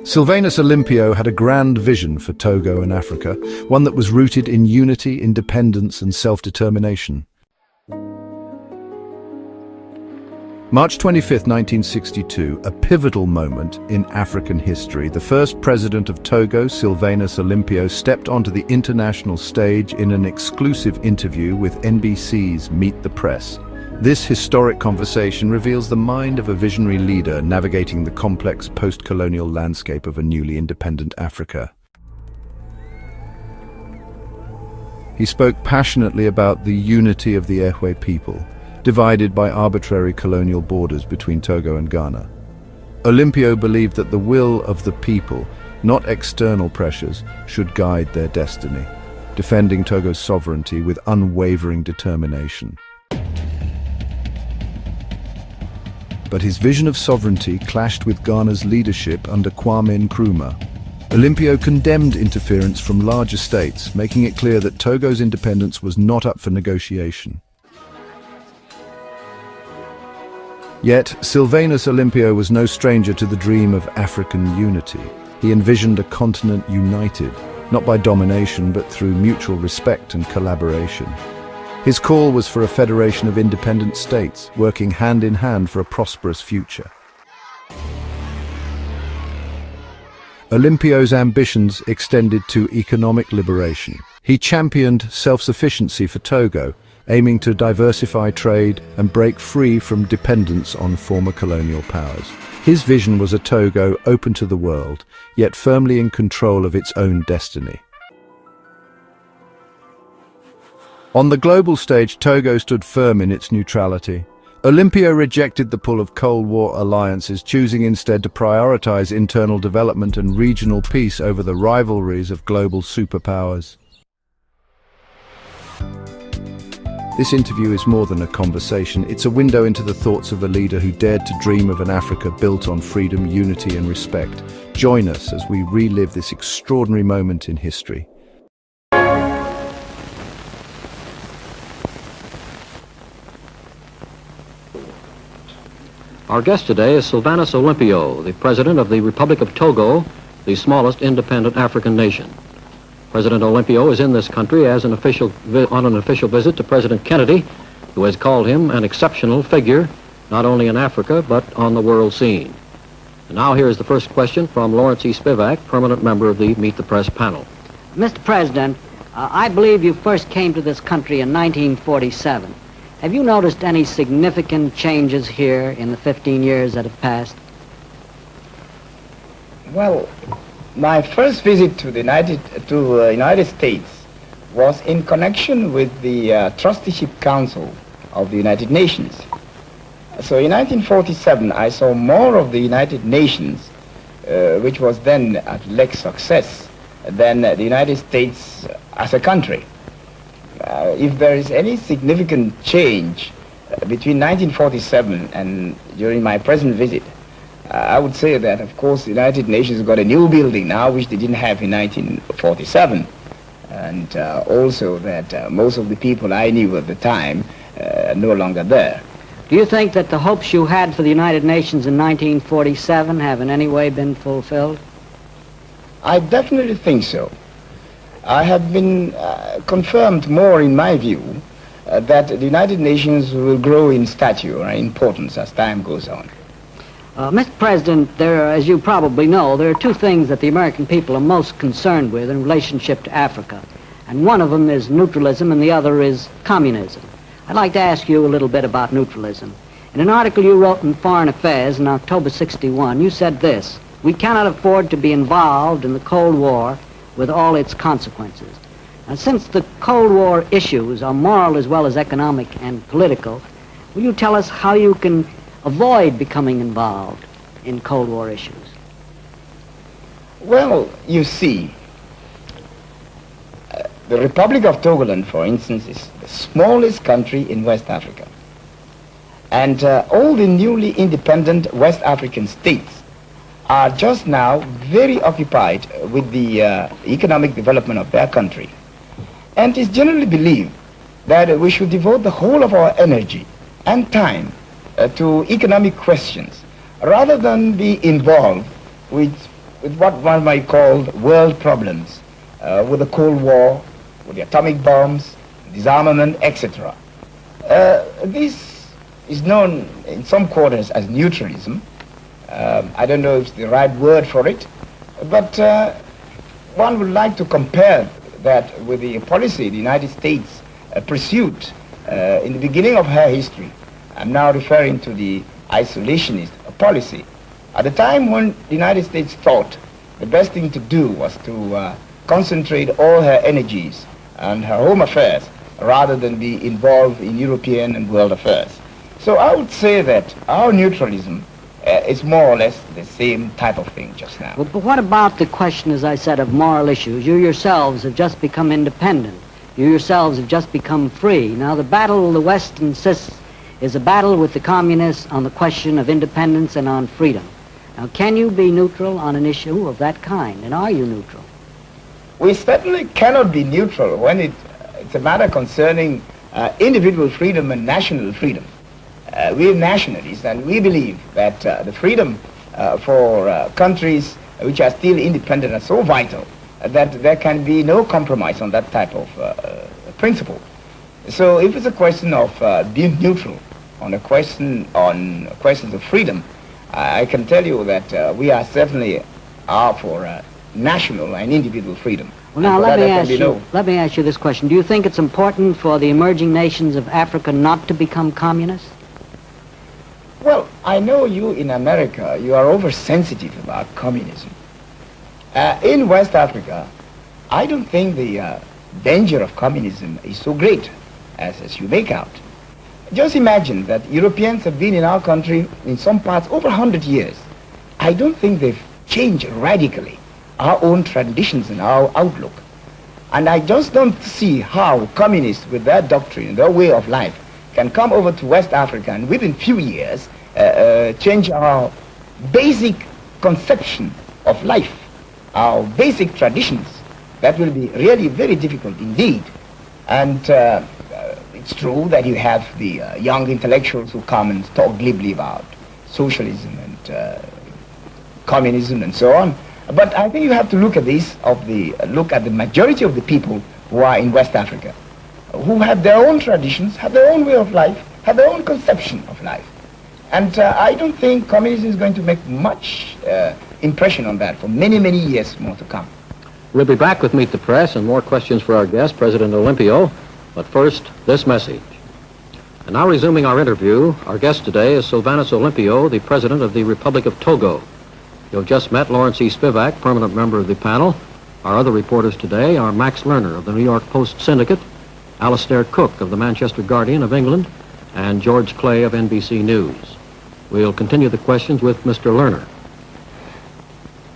Sylvanus Olympio had a grand vision for Togo and Africa, one that was rooted in unity, independence and self-determination. March 25, 1962, a pivotal moment in African history. The first president of Togo, Sylvanus Olympio, stepped onto the international stage in an exclusive interview with NBC's Meet the Press. This historic conversation reveals the mind of a visionary leader navigating the complex post-colonial landscape of a newly independent Africa. He spoke passionately about the unity of the Ehwe people, divided by arbitrary colonial borders between Togo and Ghana. Olympio believed that the will of the people, not external pressures, should guide their destiny, defending Togo's sovereignty with unwavering determination. But his vision of sovereignty clashed with Ghana's leadership under Kwame Nkrumah. Olympio condemned interference from larger states, making it clear that Togo's independence was not up for negotiation. Yet, Sylvanus Olympio was no stranger to the dream of African unity. He envisioned a continent united, not by domination but through mutual respect and collaboration. His call was for a federation of independent states, working hand in hand for a prosperous future. Olympio's ambitions extended to economic liberation. He championed self-sufficiency for Togo, aiming to diversify trade and break free from dependence on former colonial powers. His vision was a Togo open to the world, yet firmly in control of its own destiny. On the global stage, Togo stood firm in its neutrality. Olympio rejected the pull of Cold War alliances, choosing instead to prioritize internal development and regional peace over the rivalries of global superpowers. This interview is more than a conversation. It's a window into the thoughts of a leader who dared to dream of an Africa built on freedom, unity and respect. Join us as we relive this extraordinary moment in history. Our guest today is Sylvanus Olympio, the President of the Republic of Togo, the smallest independent African nation. President Olympio is in this country as on an official visit to President Kennedy, who has called him an exceptional figure, not only in Africa, but on the world scene. And now here is the first question from Lawrence E. Spivak, permanent member of the Meet the Press panel. Mr. President, I believe you first came to this country in 1947. Have you noticed any significant changes here in the 15 years that have passed? Well, my first visit to the United States was in connection with the Trusteeship Council of the United Nations. So in 1947, I saw more of the United Nations, which was then at leg success, than the United States as a country. If there is any significant change between 1947 and during my present visit, I would say that, of course, the United Nations got a new building now, which they didn't have in 1947. And also that most of the people I knew at the time are no longer there. Do you think that the hopes you had for the United Nations in 1947 have in any way been fulfilled? I definitely think so. I have been confirmed more in my view that the United Nations will grow in stature and importance as time goes on. Mr. President, as you probably know, there are two things that the American people are most concerned with in relationship to Africa. And one of them is neutralism and the other is communism. I'd like to ask you a little bit about neutralism. In an article you wrote in Foreign Affairs in October '61, you said this: "We cannot afford to be involved in the Cold War with all its consequences." Now, since the Cold War issues are moral as well as economic and political, will you tell us how you can avoid becoming involved in Cold War issues? Well, you see, the Republic of Togoland, for instance, is the smallest country in West Africa. And all the newly independent West African states are just now very occupied with the economic development of their country. And it's generally believed that we should devote the whole of our energy and time to economic questions rather than be involved with what one might call world problems, with the Cold War, with the atomic bombs, disarmament, etc. This is known in some quarters as neutralism. I don't know if it's the right word for it, but one would like to compare that with the policy the United States pursued in the beginning of her history. I'm now referring to the isolationist policy. At the time when the United States thought the best thing to do was to concentrate all her energies on her home affairs rather than be involved in European and world affairs. So I would say that our neutralism is more or less the same type of thing just now. But what about the question, as I said, of moral issues? You yourselves have just become independent. You yourselves have just become free. Now the battle the West insists is a battle with the communists on the question of independence and on freedom. Now can you be neutral on an issue of that kind, and are you neutral? We certainly cannot be neutral when it's a matter concerning individual freedom and national freedom. We are nationalists, and we believe that the freedom for countries which are still independent are so vital that there can be no compromise on that type of principle. So if it's a question of being neutral on questions of freedom, I can tell you that we are certainly for national and individual freedom. Well, now let me ask you this question. Do you think it's important for the emerging nations of Africa not to become communist? Well, I know you in America, you are oversensitive about communism. In West Africa, I don't think the danger of communism is so great as you make out. Just imagine that Europeans have been in our country in some parts over 100 years. I don't think they've changed radically our own traditions and our outlook. And I just don't see how communists with their doctrine, their way of life, can come over to West Africa and within few years change our basic conception of life, our basic traditions. That will be really very difficult indeed. And it's true that you have the young intellectuals who come and talk glibly about socialism and communism and so on. But I think you have to look at look at the majority of the people who are in West Africa, who have their own traditions, have their own way of life, have their own conception of life. And I don't think communism is going to make much impression on that for many, many years more to come. We'll be back with Meet the Press and more questions for our guest, President Olympio. But first, this message. And now resuming our interview, our guest today is Sylvanus Olympio, the President of the Republic of Togo. You've just met Lawrence E. Spivak, permanent member of the panel. Our other reporters today are Max Lerner of the New York Post Syndicate, Alastair Cook of the Manchester Guardian of England, and George Clay of NBC News. We'll continue the questions with Mr. Lerner.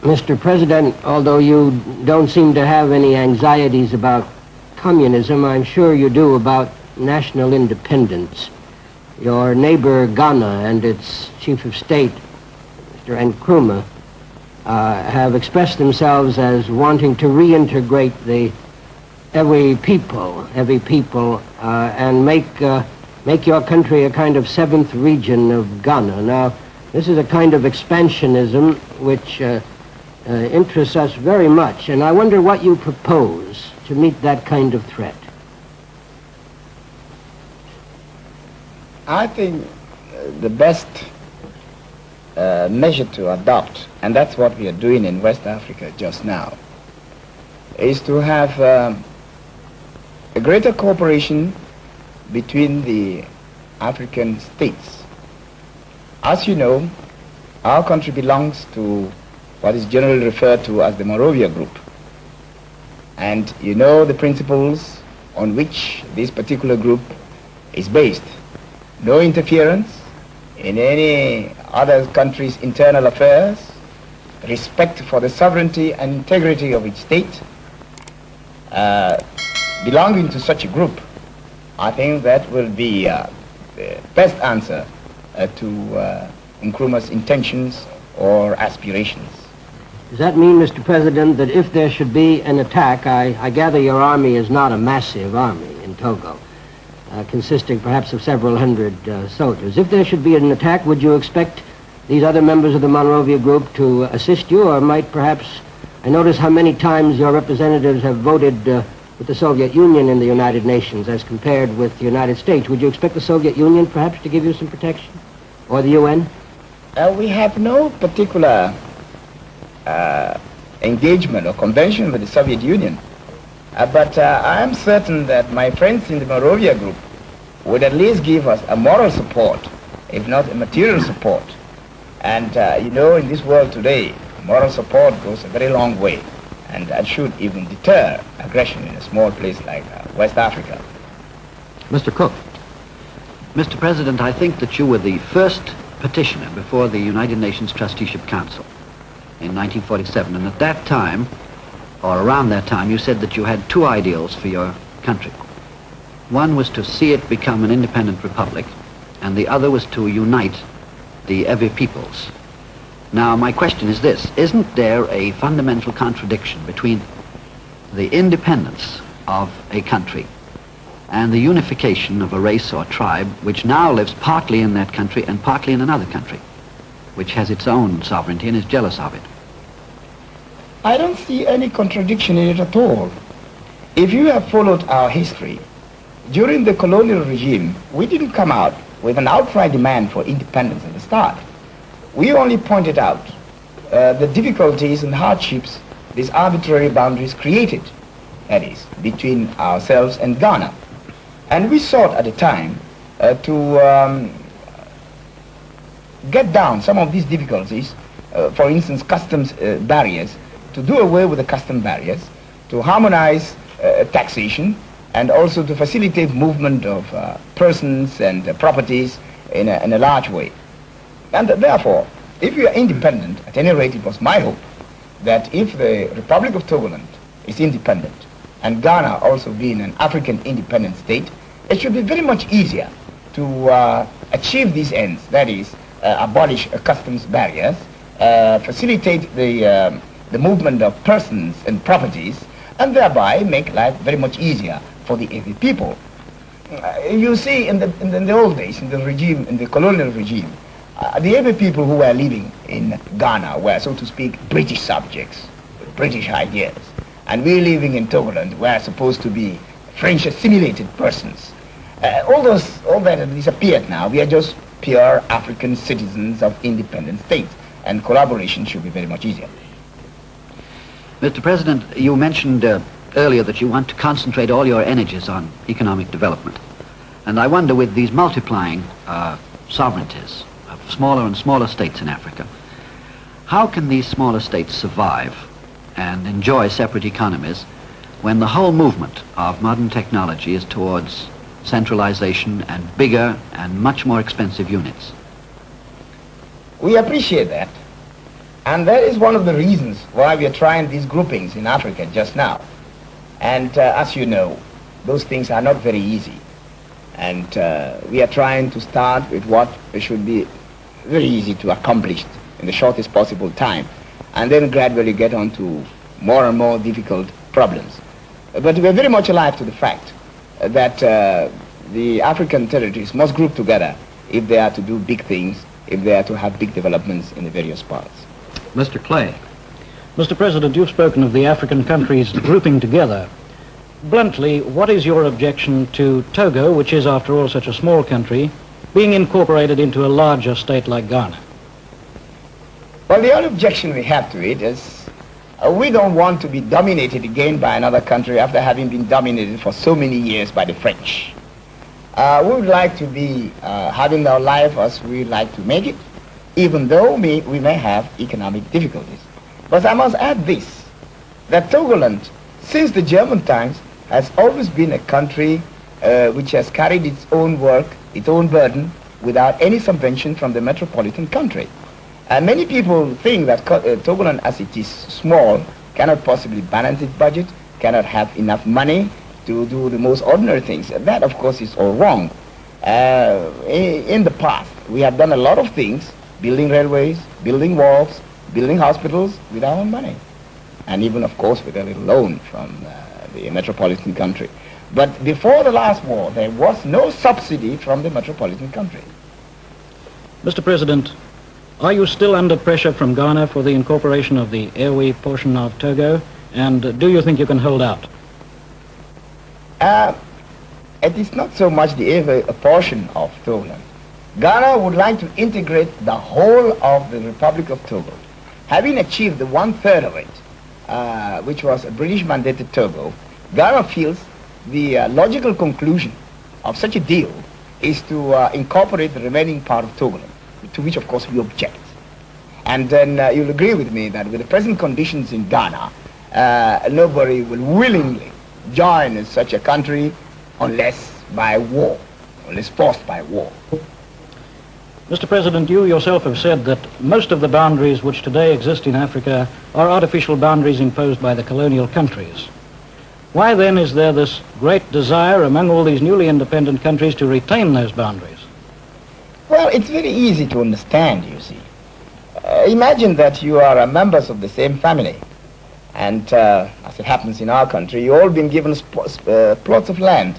Mr. President, although you don't seem to have any anxieties about communism, I'm sure you do about national independence. Your neighbor Ghana and its chief of state, Mr. Nkrumah, have expressed themselves as wanting to reintegrate every people, and make your country a kind of seventh region of Ghana. Now, this is a kind of expansionism which interests us very much, and I wonder what you propose to meet that kind of threat. I think the best measure to adopt, and that's what we are doing in West Africa just now, is to have a greater cooperation between the African states. As you know, our country belongs to what is generally referred to as the Monrovia Group. And you know the principles on which this particular group is based. No interference in any other country's internal affairs, respect for the sovereignty and integrity of each state. Belonging to such a group, I think that will be the best answer to Nkrumah's intentions or aspirations. Does that mean, Mr. President, that if there should be an attack, I gather your army is not a massive army in Togo, consisting perhaps of several hundred soldiers. If there should be an attack, would you expect these other members of the Monrovia group to assist you, or might perhaps, I notice how many times your representatives have voted with the Soviet Union in the United Nations as compared with the United States. Would you expect the Soviet Union perhaps to give you some protection, or the UN? We have no particular engagement or convention with the Soviet Union. But I am certain that my friends in the Monrovia group would at least give us a moral support, if not a material support. And you know, in this world today, moral support goes a very long way, and that should even deter aggression in a small place like West Africa. Mr. Cook. Mr. President, I think that you were the first petitioner before the United Nations Trusteeship Council in 1947, and at that time, or around that time, you said that you had two ideals for your country. One was to see it become an independent republic, and the other was to unite the Ewe peoples. Now, my question is this: isn't there a fundamental contradiction between the independence of a country and the unification of a race or tribe which now lives partly in that country and partly in another country, which has its own sovereignty and is jealous of it? I don't see any contradiction in it at all. If you have followed our history, during the colonial regime, we didn't come out with an outright demand for independence at the start. We only pointed out the difficulties and hardships these arbitrary boundaries created, that is, between ourselves and Ghana. And we sought at the time to get down some of these difficulties, for instance, customs barriers, to do away with the custom barriers, to harmonize taxation, and also to facilitate movement of persons and properties in a large way. And therefore, if we are independent, at any rate it was my hope that if the Republic of Togoland is independent, and Ghana also being an African independent state, it should be very much easier to achieve these ends, that is, abolish customs barriers, facilitate the movement of persons and properties, and thereby make life very much easier for the Ewe people. You see, in the old days, in the colonial regime, the Ewe people who were living in Ghana were, so to speak, British subjects, with British ideas. And we living in Togoland were supposed to be French assimilated persons. All that has disappeared now. We are just pure African citizens of independent states, and collaboration should be very much easier. Mr. President, you mentioned earlier that you want to concentrate all your energies on economic development. And I wonder, with these multiplying sovereignties of smaller and smaller states in Africa, how can these smaller states survive and enjoy separate economies when the whole movement of modern technology is towards centralization and bigger and much more expensive units? We appreciate that. And that is one of the reasons why we are trying these groupings in Africa just now. And as you know, those things are not very easy. And we are trying to start with what should be very easy to accomplish in the shortest possible time, and then gradually get on to more and more difficult problems. But we are very much alive to the fact that the African territories must group together if they are to do big things, if they are to have big developments in the various parts. Mr. Clay. Mr. President, you've spoken of the African countries grouping together. Bluntly, what is your objection to Togo, which is, after all, such a small country, being incorporated into a larger state like Ghana? Well, the only objection we have to it is we don't want to be dominated again by another country after having been dominated for so many years by the French. We would like to be having our life as we like to make it, even though we may have economic difficulties. But I must add this, that Togoland, since the German times, has always been a country which has carried its own work, its own burden, without any subvention from the metropolitan country. Many people think that Togoland, as it is small, cannot possibly balance its budget, cannot have enough money to do the most ordinary things. That, of course, is all wrong. In the past, we have done a lot of things building railways, building walls, building hospitals with our own money. And even, of course, with a little loan from the metropolitan country. But before the last war, there was no subsidy from the metropolitan country. Mr. President, are you still under pressure from Ghana for the incorporation of the Ewe portion of Togo? And do you think you can hold out? It is not so much the Ewe portion of Togo. Ghana would like to integrate the whole of the Republic of Togo. Having achieved the 1/3 of it, which was a British-mandated Togo, Ghana feels the logical conclusion of such a deal is to incorporate the remaining part of Togo, to which, of course, we object. And then you'll agree with me that with the present conditions in Ghana, nobody will willingly join such a country unless by war, unless forced by war. Mr. President, you yourself have said that most of the boundaries which today exist in Africa are artificial boundaries imposed by the colonial countries. Why then is there this great desire among all these newly independent countries to retain those boundaries? Well, it's very easy to understand, you see. Imagine that you are members of the same family, and as it happens in our country, you've all been given plots of land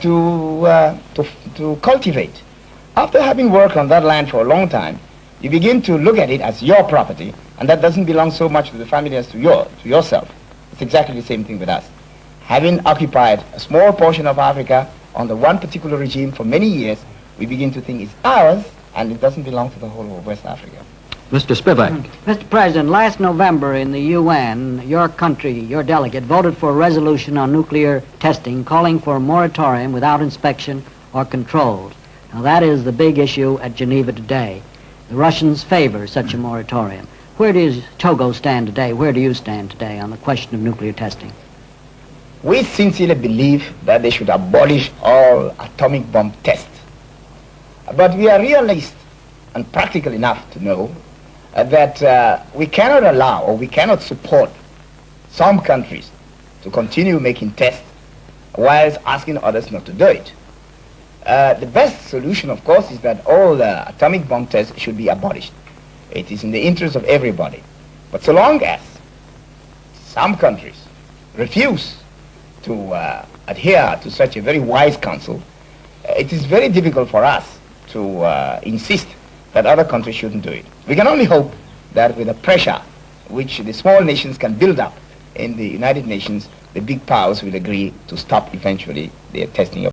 to cultivate. After having worked on that land for a long time, you begin to look at it as your property, and that doesn't belong so much to the family as to yourself. It's exactly the same thing with us. Having occupied a small portion of Africa under one particular regime for many years, we begin to think it's ours, and it doesn't belong to the whole of West Africa. Mr. Spivak. Mr. President, last November in the UN, your country, your delegate, voted for a resolution on nuclear testing calling for a moratorium without inspection or controls. Now that is the big issue at Geneva today. The Russians favor such a moratorium. Where does Togo stand today? Where do you stand today on the question of nuclear testing? We sincerely believe that they should abolish all atomic bomb tests. But we are realist and practical enough to know that we cannot allow or we cannot support some countries to continue making tests whilst asking others not to do it. The best solution, of course, is that all the atomic bomb tests should be abolished. It is in the interest of everybody. But so long as some countries refuse to adhere to such a very wise counsel, it is very difficult for us to insist that other countries shouldn't do it. We can only hope that with the pressure which the small nations can build up in the United Nations, the big powers will agree to stop eventually their testing of